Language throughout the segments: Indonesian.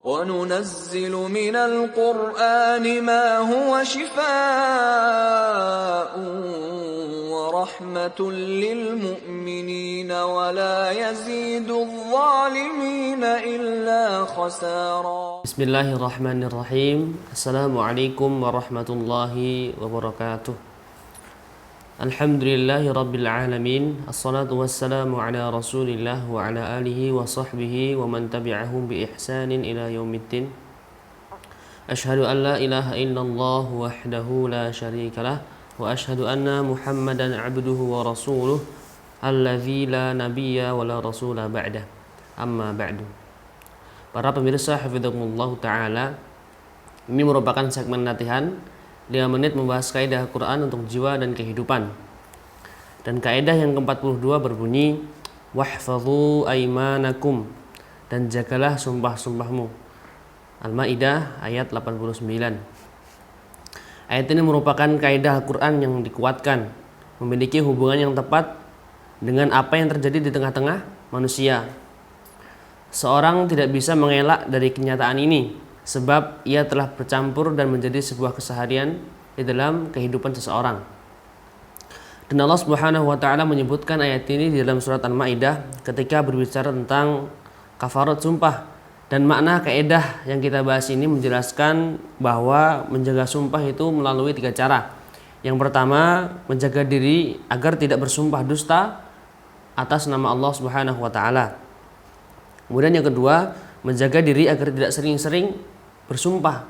وَنُنَزِّلُ مِنَ الْقُرْآنِ مَا هُوَ شِفَاءٌ وَرَحْمَةٌ لِّلْمُؤْمِنِينَ وَلَا يَزِيدُ الظَّالِمِينَ إِلَّا خَسَارًا. Bismillahirrahmanirrahim. Assalamualaikum warahmatullahi wabarakatuh. Alhamdulillahi rabbil alamin. Assalatu wassalamu ala rasulillah wa ala alihi wa sahbihi wa man tabi'ahum bi ihsanin ila yaumiddin. Ashhadu an la ilaha illallah wahdahu la syarikalah wa ashhadu anna Muhammadan abduhu wa rasuluh alladzi la nabiyya wa la rasula ba'dah. Amma ba'du. Para pemirsa hafidhakumullah ta'ala, ini merupakan segmen latihan 5 menit membahas kaidah Quran untuk jiwa dan kehidupan. Dan kaidah yang ke-42 berbunyi, wahfadhu aimanakum, dan jagalah sumpah-sumpahmu. Al-Maidah ayat 89. Ayat ini merupakan kaidah Quran yang dikuatkan, memiliki hubungan yang tepat dengan apa yang terjadi di tengah-tengah manusia. Seorang tidak bisa mengelak dari kenyataan ini, sebab ia telah bercampur dan menjadi sebuah keseharian di dalam kehidupan seseorang. Dan Allah Subhanahu wa taala menyebutkan ayat ini di dalam surat Al-Maidah ketika berbicara tentang kafarat sumpah. Dan makna kaidah yang kita bahas ini menjelaskan bahwa menjaga sumpah itu melalui 3 cara. Yang pertama, menjaga diri agar tidak bersumpah dusta atas nama Allah Subhanahu wa taala. Kemudian yang kedua, menjaga diri agar tidak sering-sering bersumpah.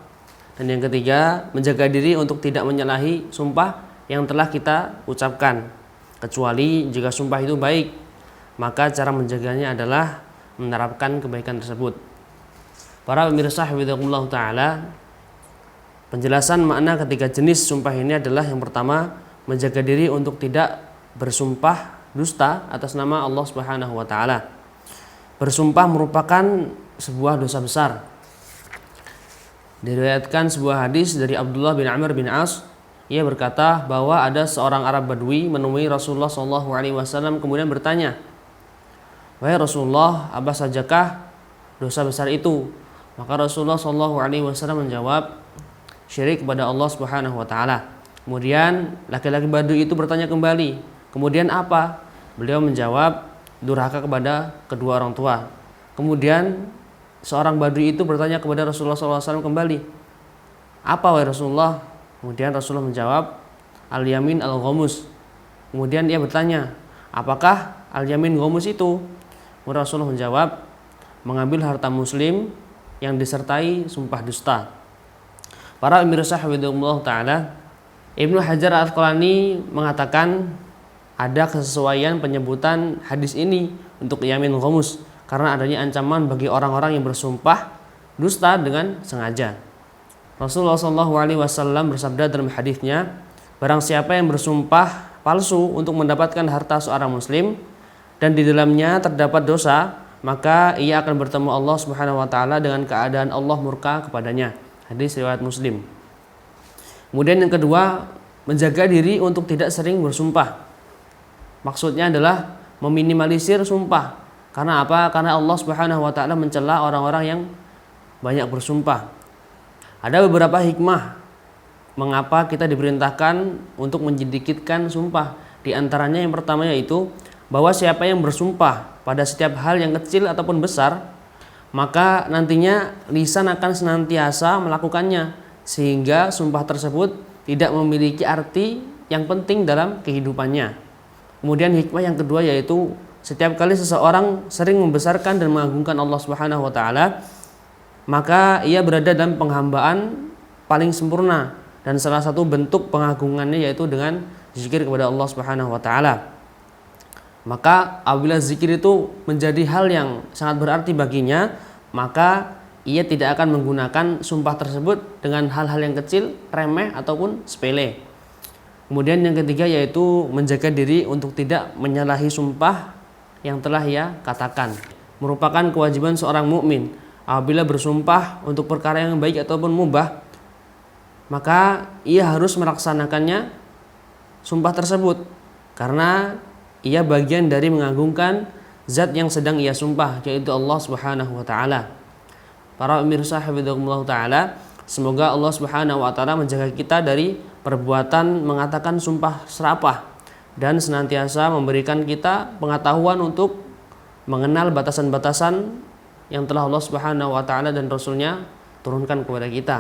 Dan yang ketiga, menjaga diri untuk tidak menyalahi sumpah yang telah kita ucapkan, kecuali jika sumpah itu baik, maka cara menjaganya adalah menerapkan kebaikan tersebut. Para pemirsa hafidhakumullah ta'ala, penjelasan makna ketiga jenis sumpah ini adalah yang pertama, menjaga diri untuk tidak bersumpah dusta atas nama Allah Subhanahu wa taala. Bersumpah merupakan sebuah dosa besar. Diriwayatkan sebuah hadis dari Abdullah bin Amr bin As. Ia berkata bahwa ada seorang Arab Badui menemui Rasulullah SAW kemudian bertanya, "Wahai Rasulullah, apa sajakah dosa besar itu?" Maka Rasulullah SAW menjawab, syirik kepada Allah Subhanahu wa taala. Kemudian laki-laki Badui itu bertanya kembali, "Kemudian apa?" Beliau menjawab, durhaka kepada kedua orang tua. Kemudian seorang Badui itu bertanya kepada Rasulullah SAW kembali, "Apa wahai Rasulullah?" Kemudian Rasulullah menjawab, al-yamin al-ghamus. Kemudian ia bertanya, "Apakah al-yamin ghamus itu?" Kemudian Rasulullah menjawab, mengambil harta muslim yang disertai sumpah dusta. Para pemirsa hafidhakumullah ta'ala, Ibnu Hajar Al-Asqalani mengatakan ada kesesuaian penyebutan hadis ini untuk yamin ghamus karena adanya ancaman bagi orang-orang yang bersumpah dusta dengan sengaja. Rasulullah SAW bersabda dalam hadisnya, barang siapa yang bersumpah palsu untuk mendapatkan harta seorang muslim dan di dalamnya terdapat dosa, maka ia akan bertemu Allah Subhanahu wa taala dengan keadaan Allah murka kepadanya. Hadis riwayat Muslim. Kemudian yang kedua, menjaga diri untuk tidak sering bersumpah. Maksudnya adalah meminimalisir sumpah. Karena apa? Karena Allah Subhanahu wa taala mencela orang-orang yang banyak bersumpah. Ada beberapa hikmah mengapa kita diperintahkan untuk menyedikitkan sumpah. Di antaranya yang pertama yaitu bahwa siapa yang bersumpah pada setiap hal yang kecil ataupun besar, maka nantinya lisan akan senantiasa melakukannya sehingga sumpah tersebut tidak memiliki arti yang penting dalam kehidupannya. Kemudian hikmah yang kedua yaitu setiap kali seseorang sering membesarkan dan mengagungkan Allah Subhanahu wa taala, maka ia berada dalam penghambaan paling sempurna dan salah satu bentuk pengagungannya yaitu dengan zikir kepada Allah Subhanahu wa taala. Maka apabila zikir itu menjadi hal yang sangat berarti baginya, maka ia tidak akan menggunakan sumpah tersebut dengan hal-hal yang kecil, remeh ataupun sepele. Kemudian yang ketiga yaitu menjaga diri untuk tidak menyalahi sumpah yang telah ia katakan. Merupakan kewajiban seorang mukmin apabila bersumpah untuk perkara yang baik ataupun mubah, maka ia harus melaksanakannya sumpah tersebut karena ia bagian dari mengagungkan zat yang sedang ia sumpah, yaitu Allah Subhanahu wa taala. Para pemirsa hafidzakumullah taala, semoga Allah Subhanahu wa taala menjaga kita dari perbuatan mengatakan sumpah serapah dan senantiasa memberikan kita pengetahuan untuk mengenal batasan-batasan yang telah Allah Subhanahu wa taala dan Rasulnya turunkan kepada kita.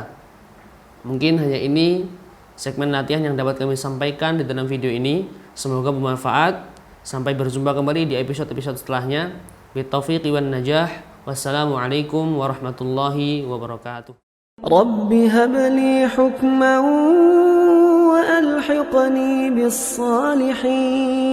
Mungkin hanya ini segmen latihan yang dapat kami sampaikan di dalam video ini. Semoga bermanfaat. Sampai berjumpa kembali di episode-episode setelahnya. Bitaufiqi wan najah. Wassalamualaikum warahmatullahi wabarakatuh. Rabbi habli hukman wa alhiqni bis salihin.